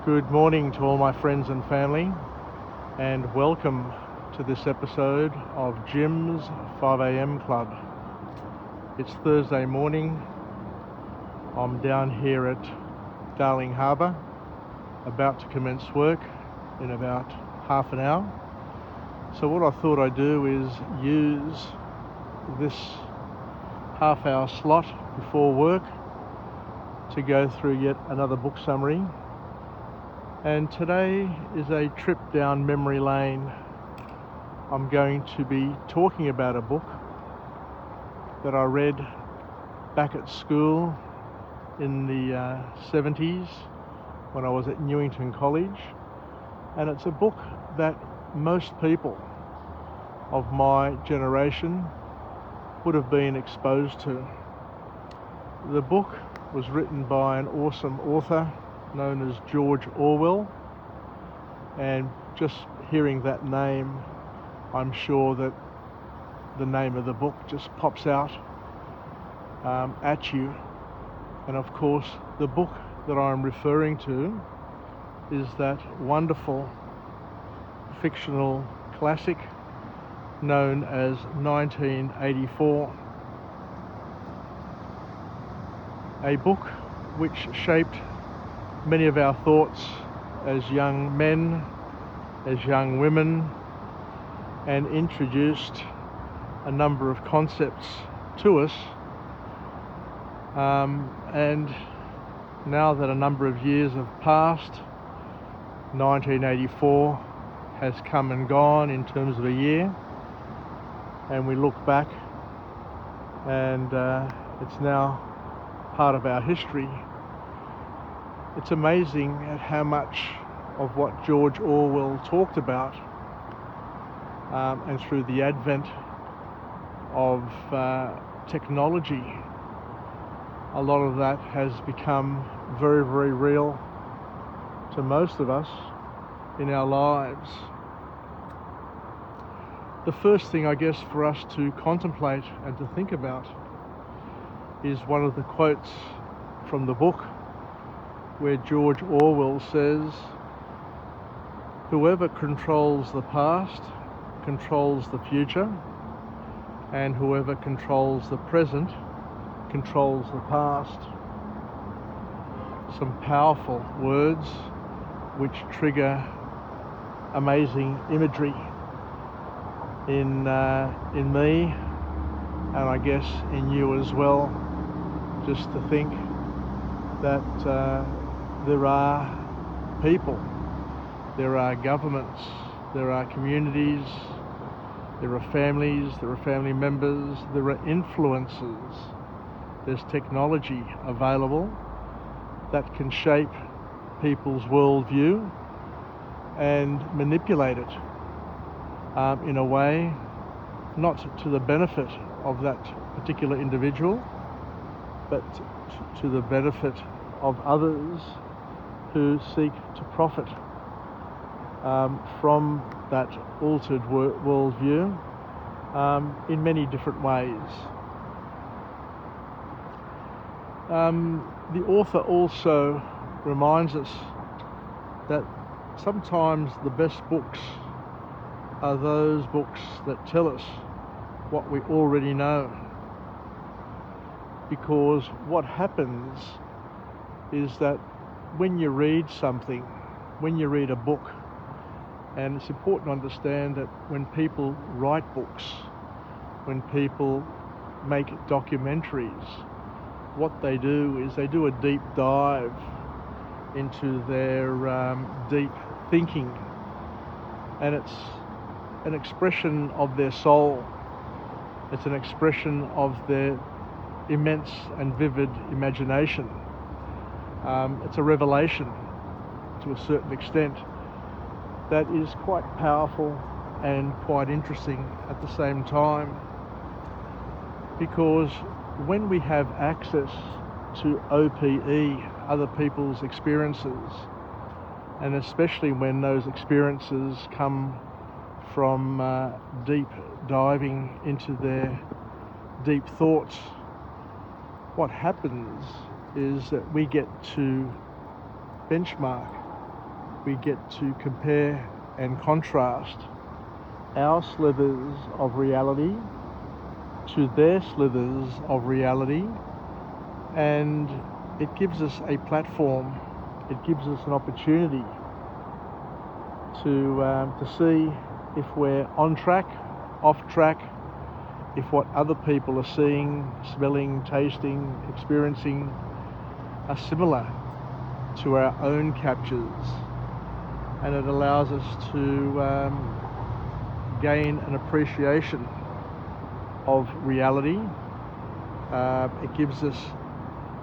Good morning to all my friends and family, and welcome to this episode of Jim's 5am Club. It's Thursday morning. I'm down here at Darling Harbour, about to commence work in about half an hour. So what I thought I'd do is use this half-hour slot before work to go through yet another book summary. And today is a trip down memory lane. I'm going to be talking about a book that I read back at school in the 70s when I was at Newington College. And it's a book that most people of my generation would have been exposed to. The book was written by an awesome author known as George Orwell, and just hearing that name, I'm sure that the name of the book just pops out at you. And of course, the book that I'm referring to is that wonderful fictional classic known as 1984, a book which shaped many of our thoughts as young men, as young women, and introduced a number of concepts to us. And now that a number of years have passed, 1984 has come and gone in terms of a year, and we look back and it's now part of our history. It's amazing at how much of what George Orwell talked about, and through the advent of technology, a lot of that has become very, very real to most of us in our lives. The first thing, I guess, for us to contemplate and to think about is one of the quotes from the book, where George Orwell says, "Whoever controls the past controls the future, and whoever controls the present controls the past." Some powerful words which trigger amazing imagery in me, and I guess in you as well, just to think that there are people, there are governments, there are communities, there are families, there are family members, there are influences, there's technology available that can shape people's worldview and manipulate it in a way not to the benefit of that particular individual, but to the benefit of others who seek to profit from that altered worldview in many different ways. The author also reminds us that sometimes the best books are those books that tell us what we already know. Because what happens is that when you read something, when you read a book, and it's important to understand that when people write books, when people make documentaries, what they do is they do a deep dive into their deep thinking, and it's an expression of their soul. It's an expression of their immense and vivid imagination. It's a revelation to a certain extent that is quite powerful and quite interesting at the same time, because when we have access to OPE, other people's experiences, and especially when those experiences come from deep diving into their deep thoughts, what happens is that we get to benchmark we get to compare and contrast our slithers of reality to their slithers of reality, and it gives us a platform, it gives us an opportunity to see if we're on track, off track, if what other people are seeing, smelling, tasting, experiencing are similar to our own captures, and it allows us to gain an appreciation of reality. It gives us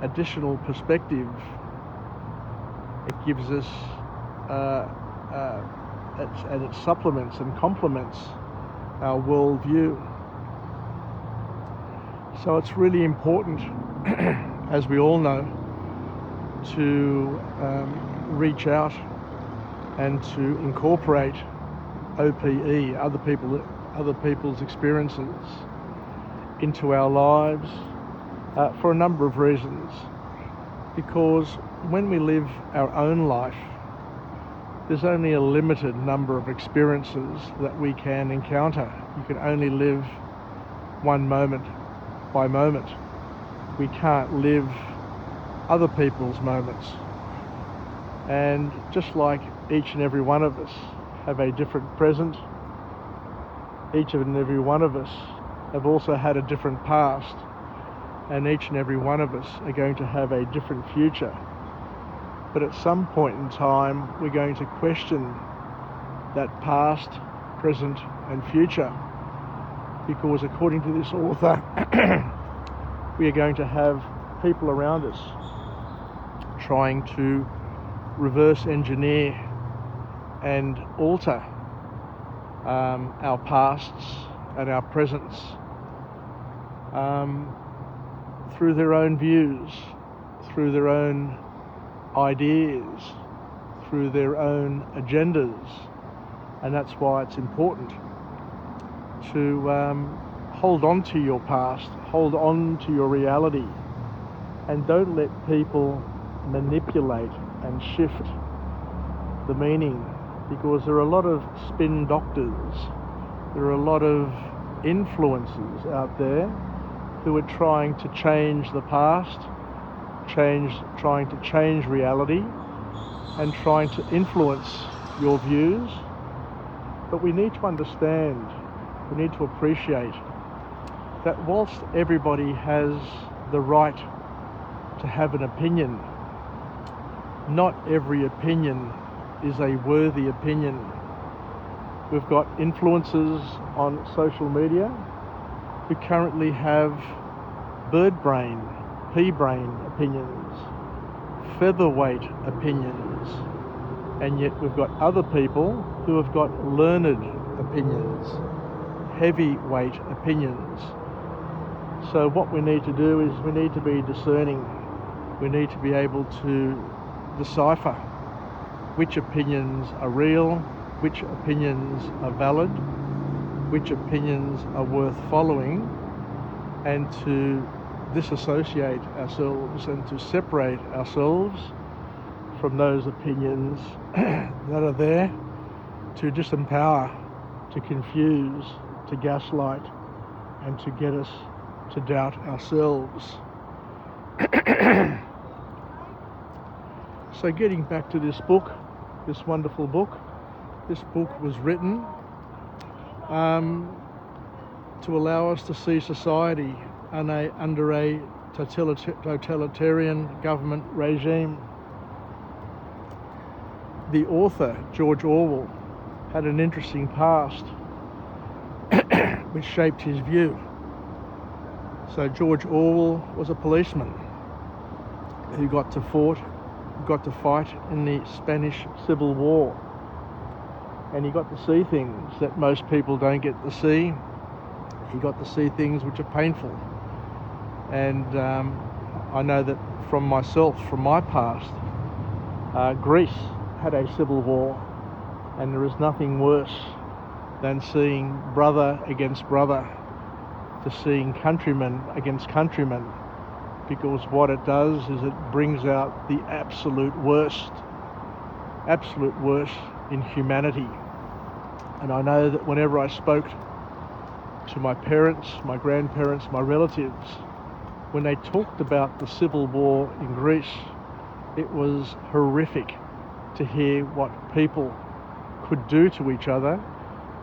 additional perspective. It gives us and it supplements and complements our worldview. So it's really important, as we all know, to reach out and to incorporate OPE, other people's experiences, into our lives for a number of reasons. Because when we live our own life, there's only a limited number of experiences that we can encounter. You can only live one moment by moment. We can't live other people's moments. And just like each and every one of us have a different present, each and every one of us have also had a different past, and each and every one of us are going to have a different future. But at some point in time, we're going to question that past, present, and future, because according to this author, we are going to have people around us trying to reverse engineer and alter our pasts and our presents through their own views, through their own ideas, through their own agendas. And that's why it's important to hold on to your past, hold on to your reality, and don't let people manipulate and shift the meaning, because there are a lot of spin doctors, there are a lot of influences out there who are trying to change the past, trying to change reality, and trying to influence your views. But we need to understand, we need to appreciate that whilst everybody has the right to have an opinion, not every opinion is a worthy opinion. We've got influencers on social media who currently have bird brain, pea brain opinions, featherweight opinions, and yet we've got other people who have got learned opinions, heavyweight opinions. So what we need to do is we need to be discerning. We need to be able to decipher which opinions are real, which opinions are valid, which opinions are worth following, and to disassociate ourselves and to separate ourselves from those opinions that are there to disempower, to confuse, to gaslight, and to get us to doubt ourselves. So getting back to this book, this wonderful book, this book was written to allow us to see society under a totalitarian government regime. The author, George Orwell, had an interesting past which shaped his view. So George Orwell was a policeman who got to fight in the Spanish Civil War, and he got to see things that most people don't get to see. He got to see things which are painful, and I know that from myself, from my past, Greece had a civil war, and there is nothing worse than seeing brother against brother, to seeing countrymen against countrymen, because what it does is it brings out the absolute worst absolute worst in humanity. And I know that whenever I spoke to my parents, my grandparents, my relatives, when they talked about the civil war in Greece, it was horrific to hear what people could do to each other,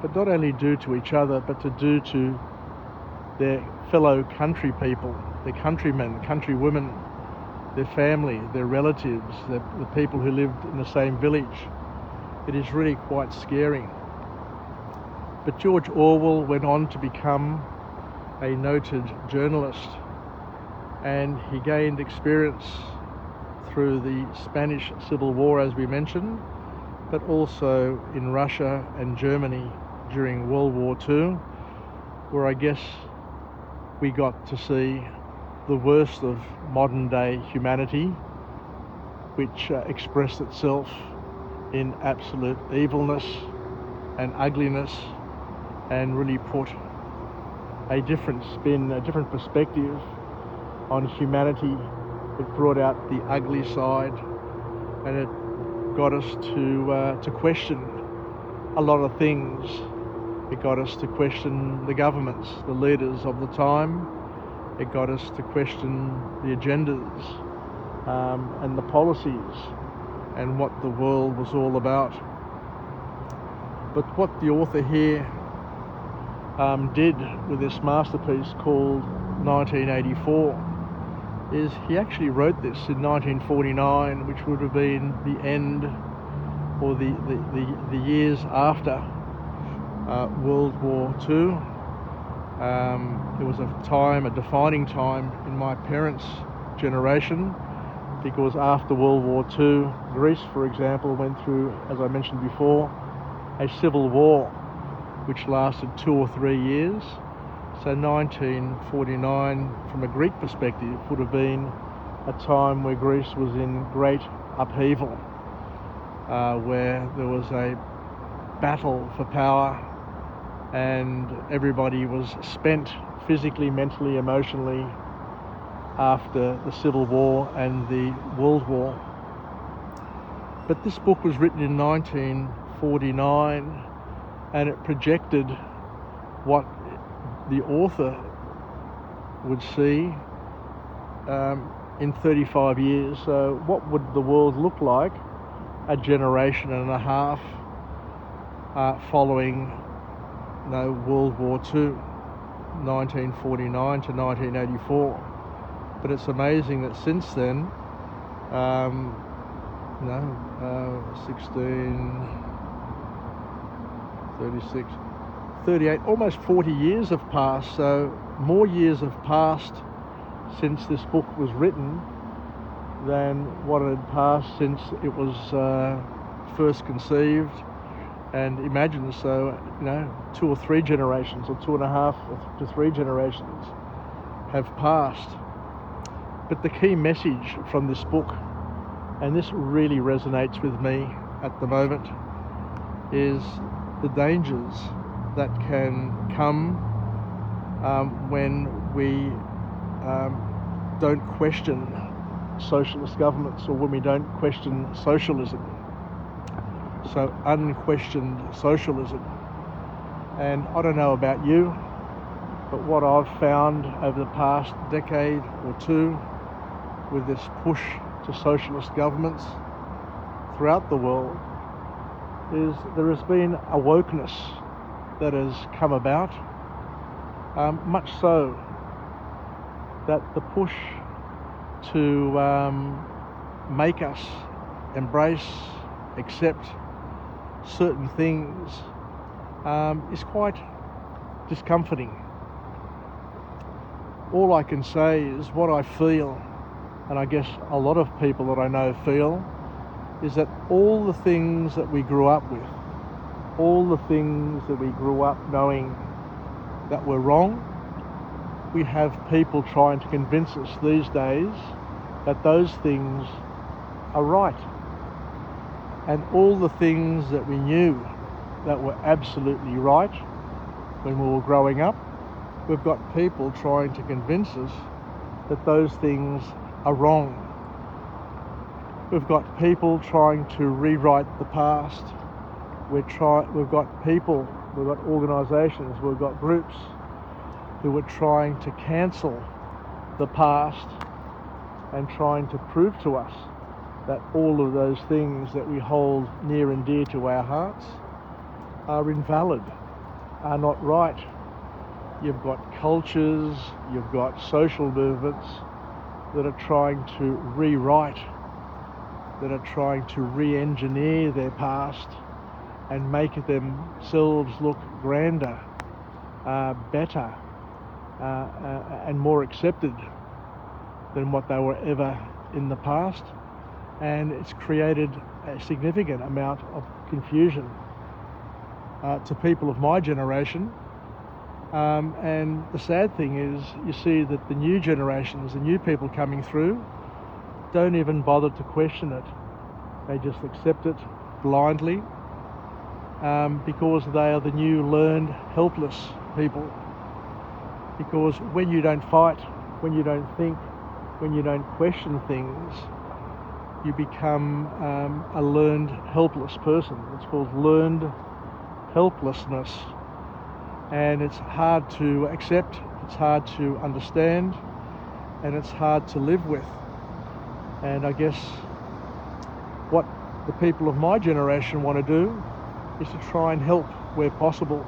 but not only do to each other, but to do to their fellow country people, their countrymen, countrywomen, their family, their relatives, the people who lived in the same village. It is really quite scary. But George Orwell went on to become a noted journalist, and he gained experience through the Spanish Civil War, as we mentioned, but also in Russia and Germany during World War II, where I guess we got to see the worst of modern day humanity, which expressed itself in absolute evilness and ugliness, and really put a different spin, a different perspective on humanity. It brought out the ugly side, and it got us to question a lot of things. It got us to question the governments, the leaders of the time. It got us to question the agendas and the policies and what the world was all about. But what the author here did with this masterpiece called 1984 is he actually wrote this in 1949, which would have been the end or the years after World War II. It was a defining time in my parents' generation, because after World War II, Greece, for example, went through, as I mentioned before, a civil war which lasted 2 or 3 years. So 1949, from a Greek perspective, would have been a time where Greece was in great upheaval, where there was a battle for power, and everybody was spent physically, mentally, emotionally after the Civil War and the World War. But this book was written in 1949, and it projected what the author would see in 35 years. So what would the world look like a generation and a half following World War II, 1949 to 1984. But it's amazing that since then, 16, 36, 38, almost 40 years have passed. So more years have passed since this book was written than what had passed since it was first conceived. And imagine, so 2 or 3 generations, or 2.5 to 3 generations have passed. But the key message from this book, and this really resonates with me at the moment, is the dangers that can come when we don't question socialist governments, or when we don't question socialism. So unquestioned socialism. And I don't know about you, but what I've found over the past decade or two with this push to socialist governments throughout the world is there has been a wokeness that has come about, much so that the push to make us embrace, accept certain things is quite discomforting. All I can say is what I feel, and I guess a lot of people that I know feel, is that all the things that we grew up with, all the things that we grew up knowing that were wrong, we have people trying to convince us these days that those things are right. And all the things that we knew that were absolutely right when we were growing up, we've got people trying to convince us that those things are wrong. We've got people trying to rewrite the past. We've got people, we've got organisations, we've got groups who are trying to cancel the past and trying to prove to us that all of those things that we hold near and dear to our hearts are invalid, are not right. You've got cultures, you've got social movements that are trying to rewrite, that are trying to re-engineer their past and make themselves look grander, better, and more accepted than what they were ever in the past. And it's created a significant amount of confusion to people of my generation. And the sad thing is, you see that the new generations, the new people coming through, don't even bother to question it. They just accept it blindly, because they are the new learned helpless people. Because when you don't fight, when you don't think, when you don't question things, you become a learned helpless person. It's called learned helplessness. And it's hard to accept, it's hard to understand, and it's hard to live with. And I guess what the people of my generation want to do is to try and help where possible,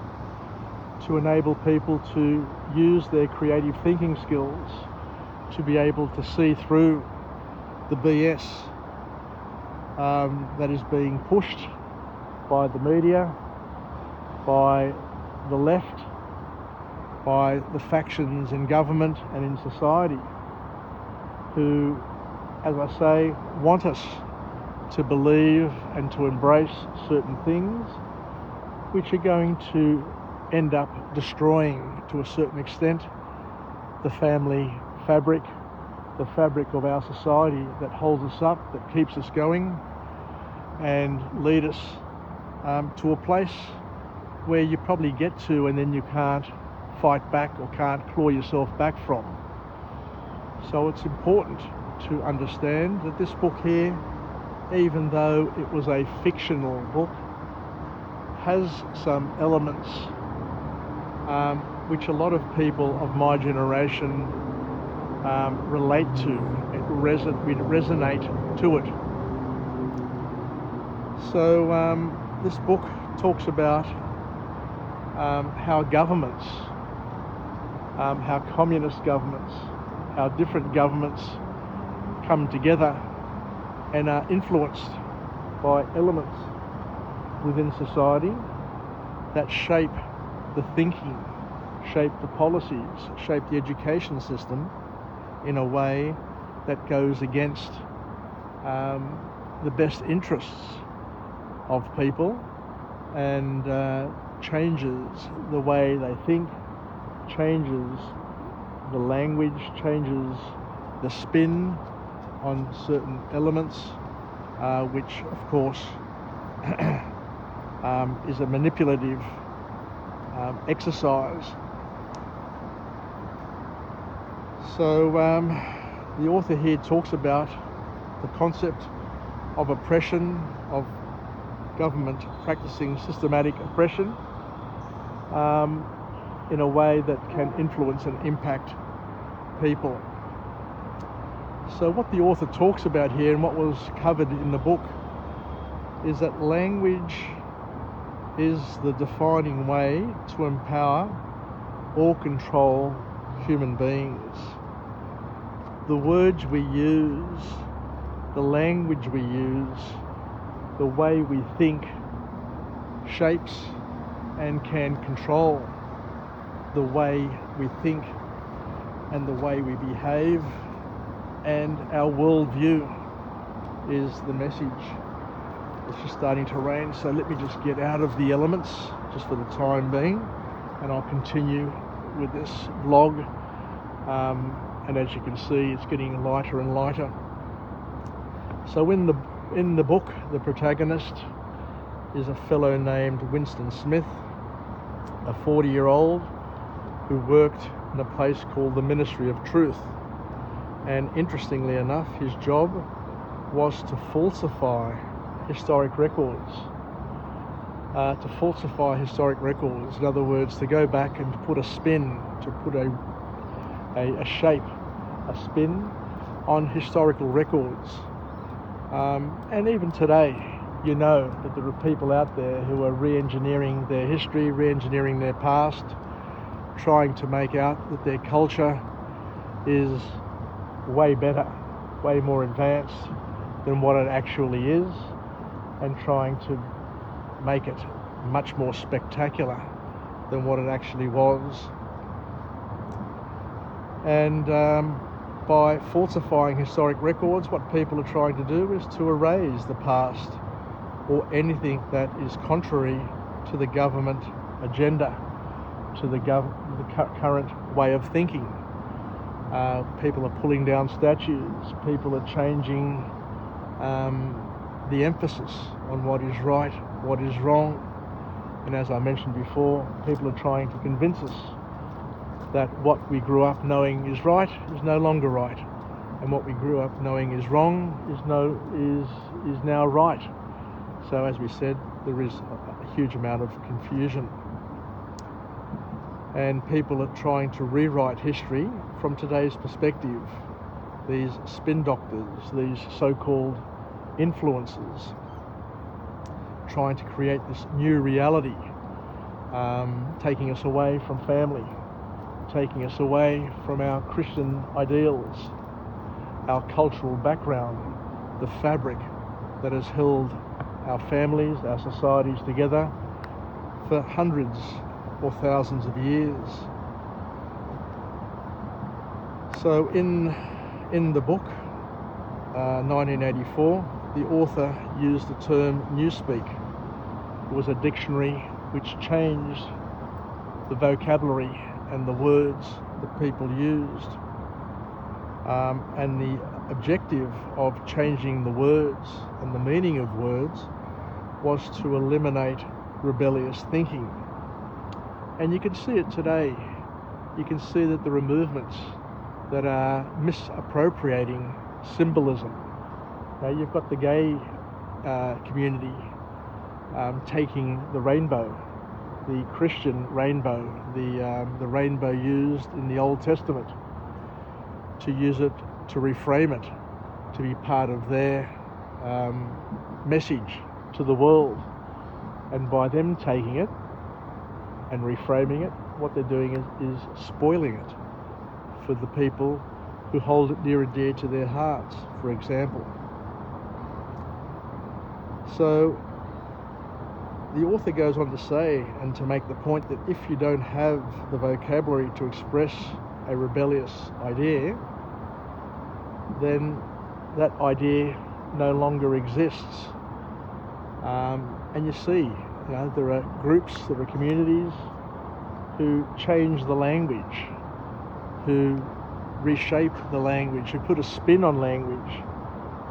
to enable people to use their creative thinking skills to be able to see through the BS that is being pushed by the media, by the left, by the factions in government and in society who, as I say, want us to believe and to embrace certain things which are going to end up destroying, to a certain extent, the family fabric, the fabric of our society that holds us up, that keeps us going, and lead us to a place where you probably get to and then you can't fight back or can't claw yourself back from. So it's important to understand that this book here, even though it was a fictional book, has some elements which a lot of people of my generation relate to. We resonate to it. So this book talks about how governments, how communist governments, how different governments come together and are influenced by elements within society that shape the thinking, shape the policies, shape the education system in a way that goes against the best interests of people and changes the way they think, changes the language, changes the spin on certain elements, which of course is a manipulative exercise. So the author here talks about the concept of oppression, of government practicing systematic oppression in a way that can influence and impact people. So what the author talks about here and what was covered in the book is that language is the defining way to empower or control human beings. The words we use, the language we use, the way we think shapes and can control the way we think and the way we behave, and our worldview is the message. It's just starting to rain, so let me just get out of the elements just for the time being, and I'll continue with this vlog. And as you can see, it's getting lighter and lighter. So in the book, the protagonist is a fellow named Winston Smith, a 40-year-old who worked in a place called the Ministry of Truth. And interestingly enough, his job was to falsify historic records. To falsify historic records, in other words, to go back and to put a spin, to put a shape, a spin on historical records. And even today, you know that there are people out there who are re-engineering their history, re-engineering their past, trying to make out that their culture is way better, way more advanced than what it actually is, and trying to make it much more spectacular than what it actually was. And by falsifying historic records, what people are trying to do is to erase the past or anything that is contrary to the government agenda, to the current way of thinking. People are pulling down statues, people are changing the emphasis on what is right, what is wrong. And as I mentioned before, people are trying to convince us that what we grew up knowing is right is no longer right, and what we grew up knowing is wrong is now right. So as we said, there is a huge amount of confusion, and people are trying to rewrite history from today's perspective. These spin doctors, these so-called influencers, trying to create this new reality, taking us away from family, taking us away from our Christian ideals, our cultural background, the fabric that has held our families, our societies together for hundreds or thousands of years. So in the book, 1984, the author used the term newspeak. It was a dictionary which changed the vocabulary and the words that people used. And the objective of changing the words and the meaning of words was to eliminate rebellious thinking. And you can see it today. You can see that there are movements that are misappropriating symbolism. Now you've got the gay community taking the rainbow, the Christian rainbow, the rainbow used in the Old Testament, to use it, to reframe it, to be part of their message to the world. And by them taking it and reframing it, what they're doing is spoiling it for the people who hold it near and dear to their hearts, for example. So the author goes on to say, and to make the point, that if you don't have the vocabulary to express a rebellious idea, then that idea no longer exists. And you see, there are groups, there are communities who change the language, who reshape the language, who put a spin on language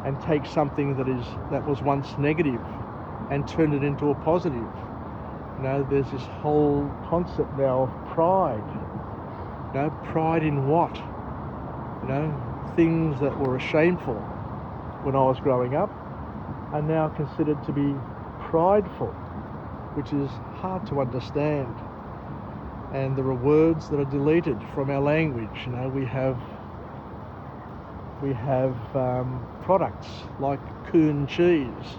and take something that was once negative and turn it into a positive. There's this whole concept now of pride. Pride in what? Things that were shameful when I was growing up are now considered to be prideful, which is hard to understand. And there are words that are deleted from our language. We have products like Coon cheese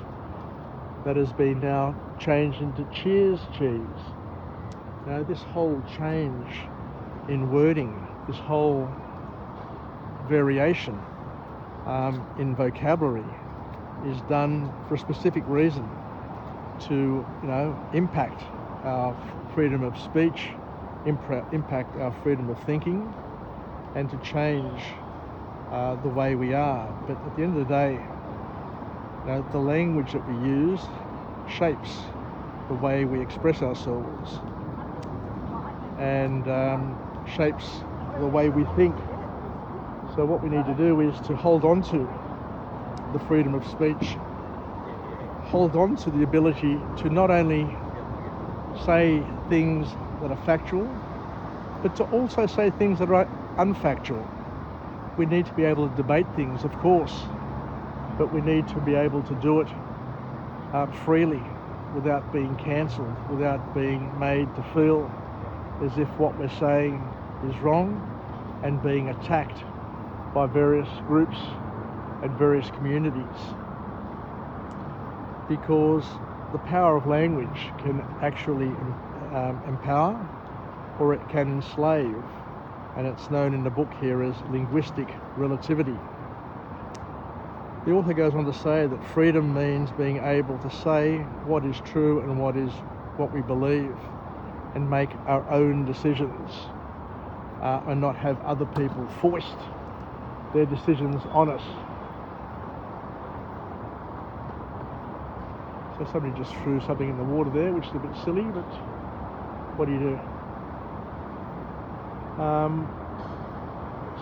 that has been now changed into Cheers cheese. This whole change in wording, this whole variation in vocabulary is done for a specific reason, to impact our freedom of speech, impact our freedom of thinking, and to change the way we are. But at the end of the day, the language that we use shapes the way we express ourselves and shapes the way we think. So what we need to do is to hold on to the freedom of speech, hold on to the ability to not only say things that are factual, but to also say things that are unfactual. We need to be able to debate things, of course, but we need to be able to do it freely, without being cancelled, without being made to feel as if what we're saying is wrong and being attacked by various groups and various communities. Because the power of language can actually empower, or it can enslave, and it's known in the book here as linguistic relativity. The author goes on to say that freedom means being able to say what is true and what we believe, and make our own decisions, and not have other people foist their decisions on us. So somebody just threw something in the water there, which is a bit silly, but what do you do?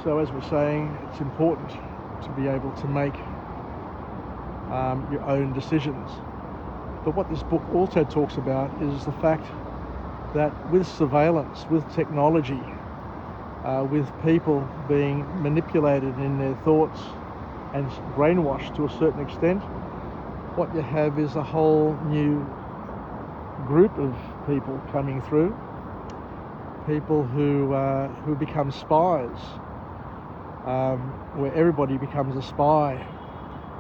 So as we're saying, it's important to be able to make your own decisions. But what this book also talks about is the fact that with surveillance, with technology, with people being manipulated in their thoughts and brainwashed to a certain extent, what you have is a whole new group of people coming through, people who become spies, where everybody becomes a spy.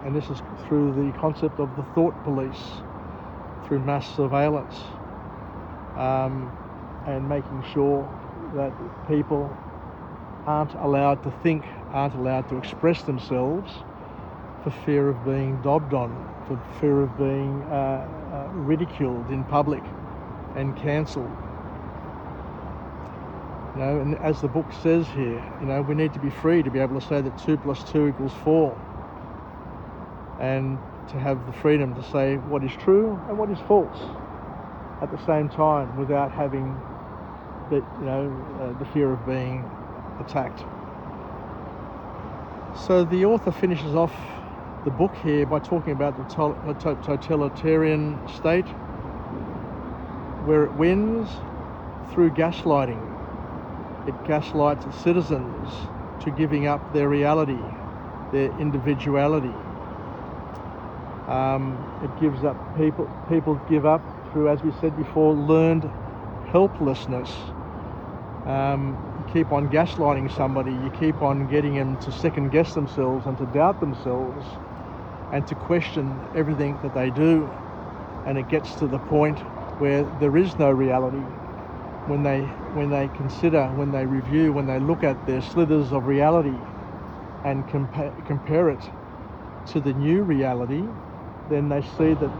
And this is through the concept of the thought police, through mass surveillance, and making sure that people aren't allowed to think, aren't allowed to express themselves for fear of being dobbed on, for fear of being ridiculed in public and cancelled. You know, and as the book says here, you know, we need to be free to be able to say that 2 + 2 = 4. And to have the freedom to say what is true and what is false at the same time, without having the fear of being attacked. So the author finishes off the book here by talking about the totalitarian state, where it wins through gaslighting. It gaslights its citizens to giving up their reality, their individuality. It gives up people give up through, as we said before, learned helplessness. You keep on gaslighting somebody, you keep on getting them to second guess themselves and to doubt themselves and to question everything that they do, and it gets to the point where there is no reality. When they consider, when they review, when they look at their slithers of reality and compare it to the new reality, then they see that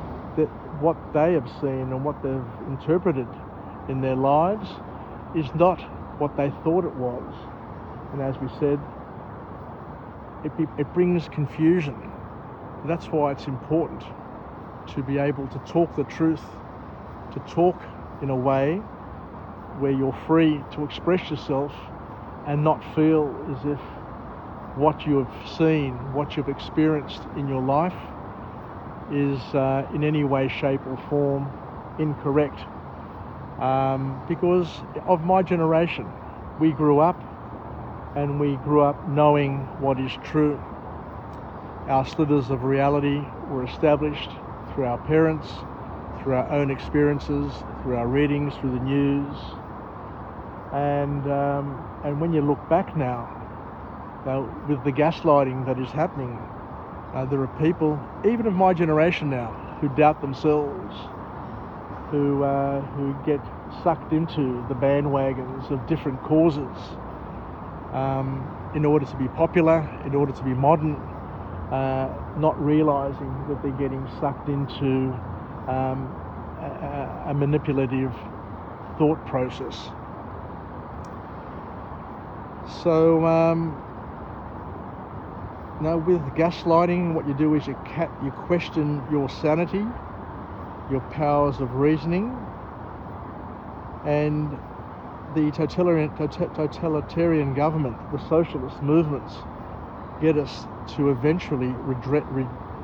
what they have seen and what they've interpreted in their lives is not what they thought it was. And as we said, it brings confusion. That's why it's important to be able to talk the truth, to talk in a way where you're free to express yourself and not feel as if what you have seen, what you've experienced in your life is in any way, shape or form incorrect. Because of my generation, we grew up knowing what is true. Our slithers of reality were established through our parents, through our own experiences, through our readings, through the news. And when you look back now, with the gaslighting that is happening, there are people, even of my generation now, who doubt themselves, who get sucked into the bandwagons of different causes in order to be popular, in order to be modern, not realising that they're getting sucked into a manipulative thought process. So now with gaslighting, what you do is you question your sanity, your powers of reasoning, and the totalitarian government, the socialist movements, get us to eventually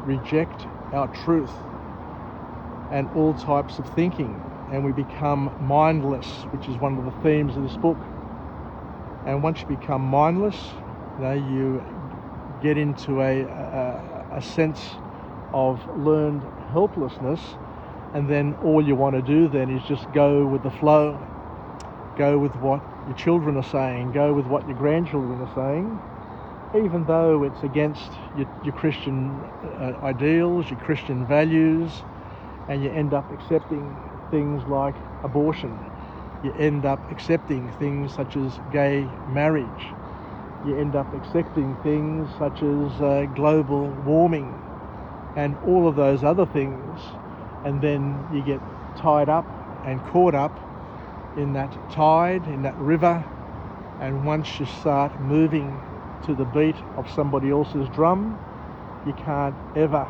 reject our truth and all types of thinking, and we become mindless, which is one of the themes of this book. And once you become mindless, you get into a a sense of learned helplessness, and then all you want to do then is just go with the flow, go with what your children are saying, go with what your grandchildren are saying, even though it's against your Christian ideals, your Christian values, and you end up accepting things like abortion. You end up accepting things such as gay marriage. You end up accepting things such as global warming and all of those other things, and then you get tied up and caught up in that tide, in that river, and once you start moving to the beat of somebody else's drum, you can't ever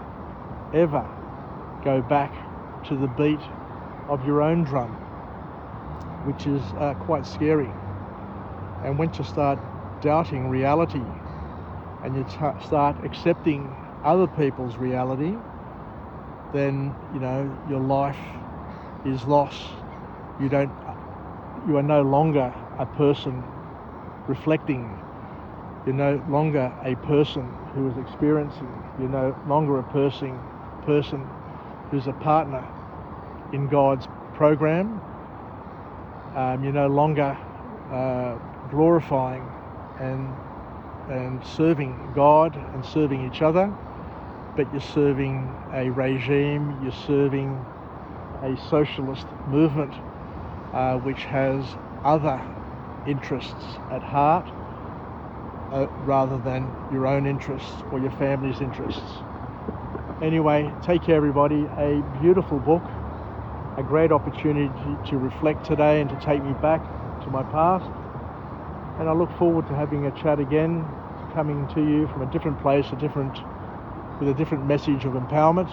go back to the beat of your own drum, which is quite scary. And once you start doubting reality and you start accepting other people's reality, then your life is lost. You are no longer a person reflecting. You're no longer a person who is experiencing. You're no longer a person who's a partner in God's program. You're no longer glorifying and serving God and serving each other, but you're serving a regime, you're serving a socialist movement which has other interests at heart rather than your own interests or your family's interests. Anyway, take care everybody. A beautiful book, a great opportunity to reflect today and to take me back to my past. And I look forward to having a chat again, coming to you from a different place, with a different message of empowerment.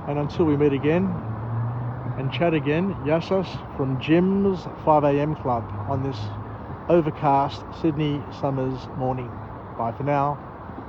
And until we meet again and chat again, Yasos from Jim's 5am Club on this overcast Sydney summer's morning. Bye for now.